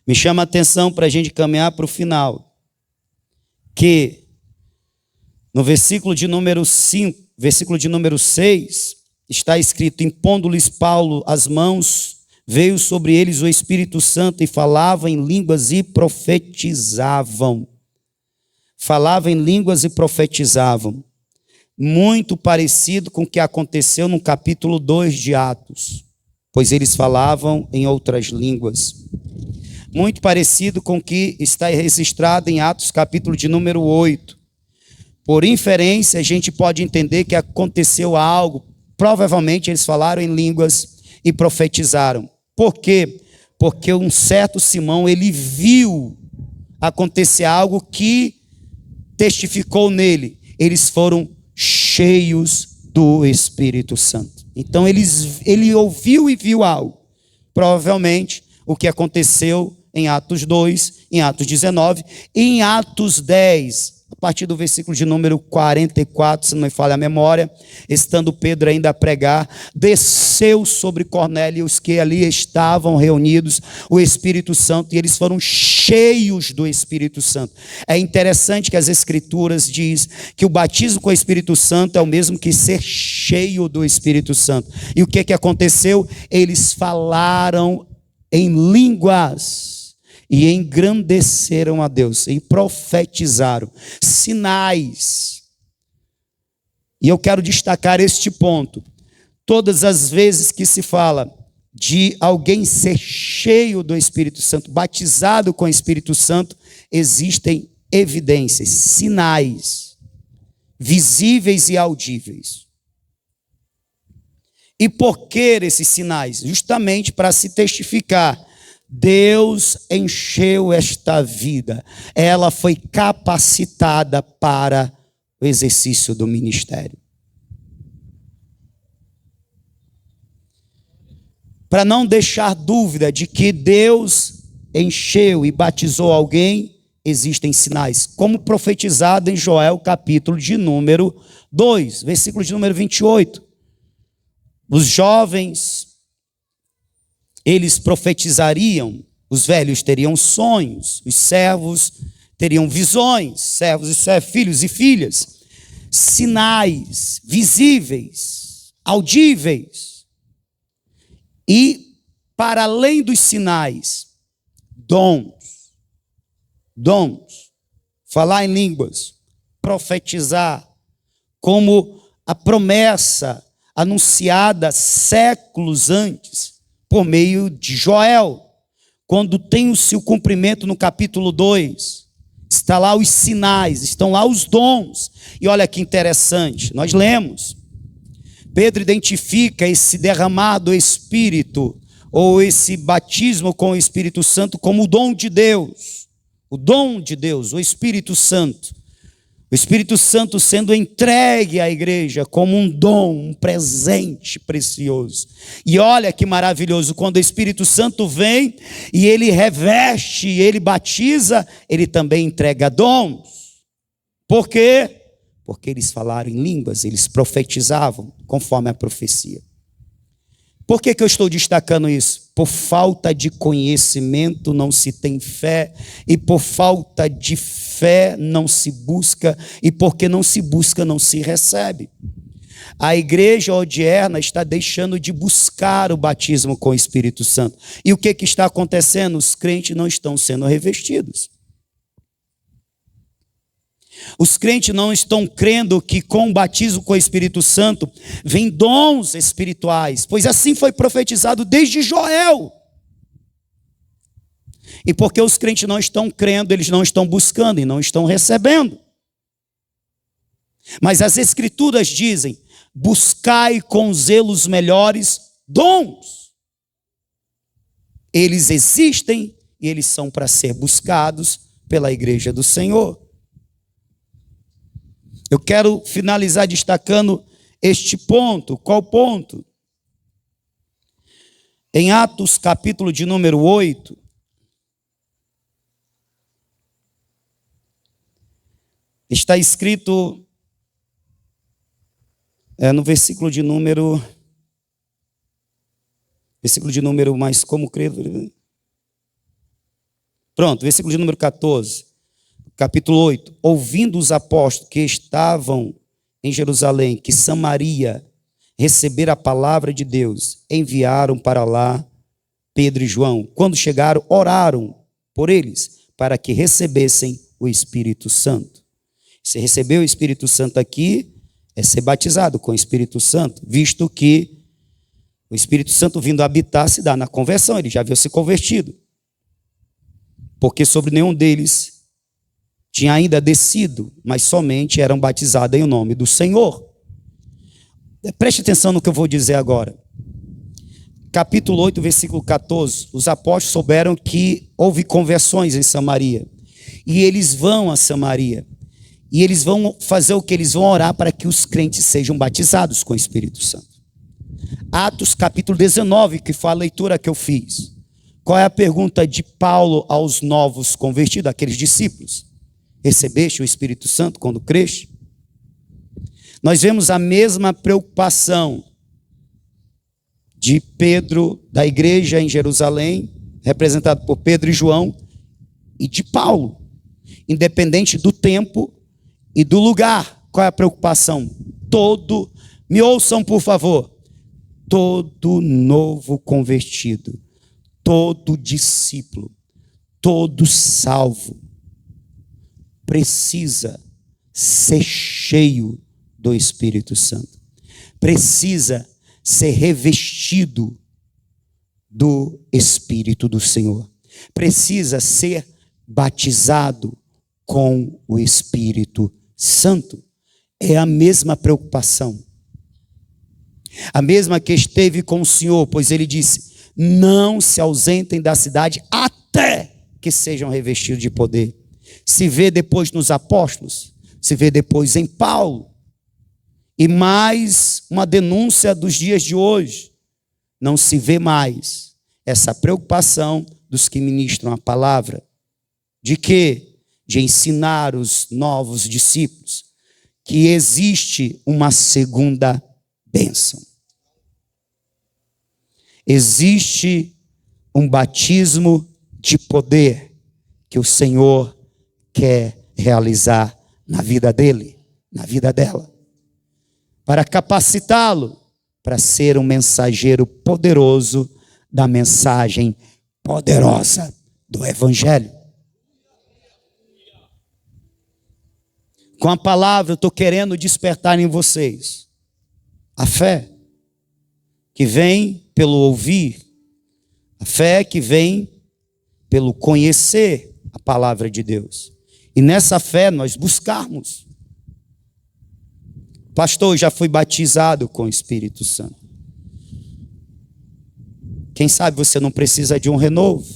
Me chama a atenção para a gente caminhar para o final, que no versículo de número 5, versículo de número 6, está escrito: impondo-lhes Paulo as mãos, veio sobre eles o Espírito Santo e falavam em línguas e profetizavam. Falavam em línguas e profetizavam. Muito parecido com o que aconteceu no capítulo 2 de Atos, pois eles falavam em outras línguas. Muito parecido com o que está registrado em Atos capítulo de número 8. Por inferência, a gente pode entender que aconteceu algo. Provavelmente eles falaram em línguas e profetizaram. Por quê? Porque um certo Simão, ele viu acontecer algo que testificou nele. Eles foram cheios do Espírito Santo. Então ele ouviu e viu algo. Provavelmente o que aconteceu em Atos 2, em Atos 19, e em Atos 10, a partir do versículo de número 44, se não me falha a memória, estando Pedro ainda a pregar, desceu sobre Cornélio e os que ali estavam reunidos o Espírito Santo, e eles foram cheios do Espírito Santo. É interessante que as Escrituras diz que o batismo com o Espírito Santo é o mesmo que ser cheio do Espírito Santo. E o que aconteceu? Eles falaram em línguas e engrandeceram a Deus, e profetizaram. Sinais. E eu quero destacar este ponto. Todas as vezes que se fala de alguém ser cheio do Espírito Santo, batizado com o Espírito Santo, existem evidências, sinais, visíveis e audíveis. E por que esses sinais? Justamente para se testificar. Deus encheu esta vida, ela foi capacitada para o exercício do ministério. Para não deixar dúvida de que Deus encheu e batizou alguém, existem sinais, como profetizado em Joel, capítulo de número 2, versículo de número 28. Os jovens, eles profetizariam, os velhos teriam sonhos, os servos teriam visões, servos e filhos e filhas, sinais visíveis, audíveis. E, para além dos sinais, dons, falar em línguas, profetizar, como a promessa anunciada séculos antes, por meio de Joel, quando tem o seu cumprimento no capítulo 2, está lá os sinais, estão lá os dons, e olha que interessante, nós lemos, Pedro identifica esse derramar do Espírito, ou esse batismo com o Espírito Santo como o dom de Deus, o Espírito Santo. O Espírito Santo sendo entregue à igreja como um dom, um presente precioso. E olha que maravilhoso, quando o Espírito Santo vem e ele reveste, ele batiza, ele também entrega dons. Por quê? Porque eles falaram em línguas, eles profetizavam conforme a profecia. Por que eu estou destacando isso? Por falta de conhecimento não se tem fé, e por falta de fé não se busca, e porque não se busca não se recebe. A igreja odierna está deixando de buscar o batismo com o Espírito Santo. E o que está acontecendo? Os crentes não estão sendo revestidos. Os crentes não estão crendo que com o batismo com o Espírito Santo vem dons espirituais, pois assim foi profetizado desde Joel. E porque os crentes não estão crendo, eles não estão buscando e não estão recebendo. Mas as Escrituras dizem: buscai com zelos melhores dons. Eles existem e eles são para ser buscados pela igreja do Senhor. Eu quero finalizar destacando este ponto. Qual ponto? Em Atos, capítulo de número 8, está escrito, no versículo de número, mas como crer, Pronto, versículo de número 14, capítulo 8. Ouvindo os apóstolos que estavam em Jerusalém, que Samaria recebera a palavra de Deus, enviaram para lá Pedro e João. Quando chegaram, oraram por eles, para que recebessem o Espírito Santo. Se receber o Espírito Santo aqui, é ser batizado com o Espírito Santo, visto que o Espírito Santo vindo habitar se dá na conversão, ele já havia se convertido. Porque sobre nenhum deles tinha ainda descido, mas somente eram batizados em nome do Senhor. Preste atenção no que eu vou dizer agora. Capítulo 8, versículo 14. Os apóstolos souberam que houve conversões em Samaria. E eles vão a Samaria. E eles vão fazer o que? Eles vão orar para que os crentes sejam batizados com o Espírito Santo. Atos capítulo 19, que foi a leitura que eu fiz. Qual é a pergunta de Paulo aos novos convertidos, aqueles discípulos? Recebeste o Espírito Santo quando creste? Nós vemos a mesma preocupação de Pedro, da igreja em Jerusalém, representado por Pedro e João, e de Paulo, independente do tempo e do lugar. Qual é a preocupação? Me ouçam por favor, todo novo convertido, todo discípulo, todo salvo, precisa ser cheio do Espírito Santo. Precisa ser revestido do Espírito do Senhor. Precisa ser batizado com o Espírito Santo. É a mesma preocupação. A mesma que esteve com o Senhor, pois ele disse: não se ausentem da cidade até que sejam revestidos de poder. Se vê depois nos apóstolos, se vê depois em Paulo. E mais uma denúncia dos dias de hoje. Não se vê mais essa preocupação dos que ministram a palavra. De quê? De ensinar os novos discípulos que existe uma segunda bênção. Existe um batismo de poder que o Senhor quer realizar na vida dele, na vida dela, para capacitá-lo para ser um mensageiro poderoso da mensagem poderosa do Evangelho. Com a palavra eu estou querendo despertar em vocês a fé que vem pelo ouvir, a fé que vem pelo conhecer a palavra de Deus. E nessa fé nós buscarmos. Pastor, eu já fui batizado com o Espírito Santo. Quem sabe você não precisa de um renovo?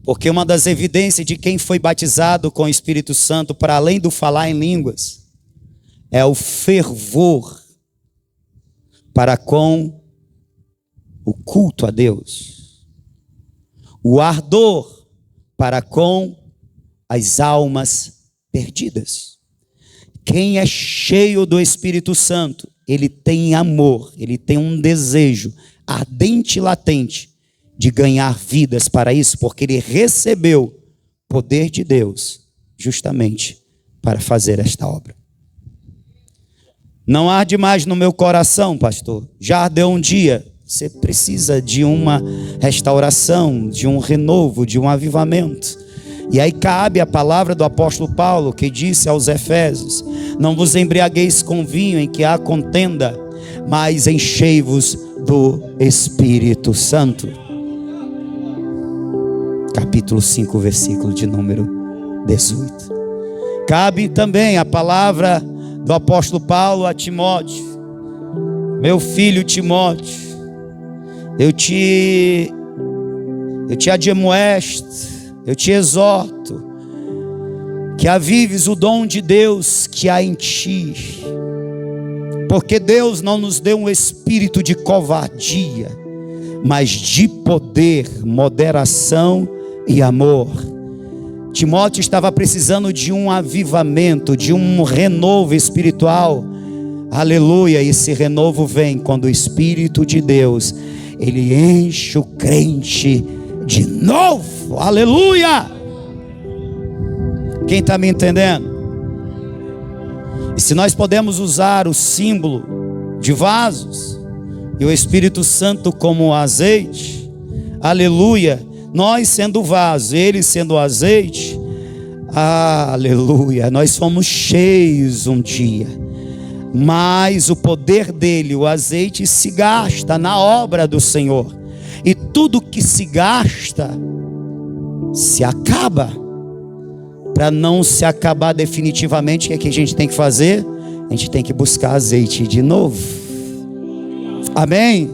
Porque uma das evidências de quem foi batizado com o Espírito Santo, para além do falar em línguas, é o fervor para com o culto a Deus, o ardor para com as almas perdidas. Quem é cheio do Espírito Santo, ele tem amor, ele tem um desejo ardente e latente de ganhar vidas para isso, porque ele recebeu poder de Deus justamente para fazer esta obra. Não arde mais no meu coração, pastor. Já ardeu um dia. Você precisa de uma restauração, de um renovo, de um avivamento. E aí cabe a palavra do apóstolo Paulo, que disse aos Efésios: não vos embriagueis com vinho em que há contenda, mas enchei-vos do Espírito Santo. Capítulo 5, versículo de número 18. Cabe também a palavra do apóstolo Paulo a Timóteo: meu filho Timóteo, eu te admoesto, eu te exorto, que avives o dom de Deus que há em ti, porque Deus não nos deu um espírito de covardia, mas de poder, moderação e amor. Timóteo estava precisando de um avivamento, de um renovo espiritual. Aleluia, esse renovo vem quando o Espírito de Deus, ele enche o crente de novo. Aleluia! Quem está me entendendo? E se nós podemos usar o símbolo de vasos e o Espírito Santo como azeite, aleluia, nós sendo vaso, ele sendo azeite, aleluia, nós fomos cheios um dia, mas o poder dele, o azeite, se gasta na obra do Senhor, e tudo que se gasta se acaba. Para não se acabar definitivamente, o que a gente tem que fazer? A gente tem que buscar azeite de novo. Amém?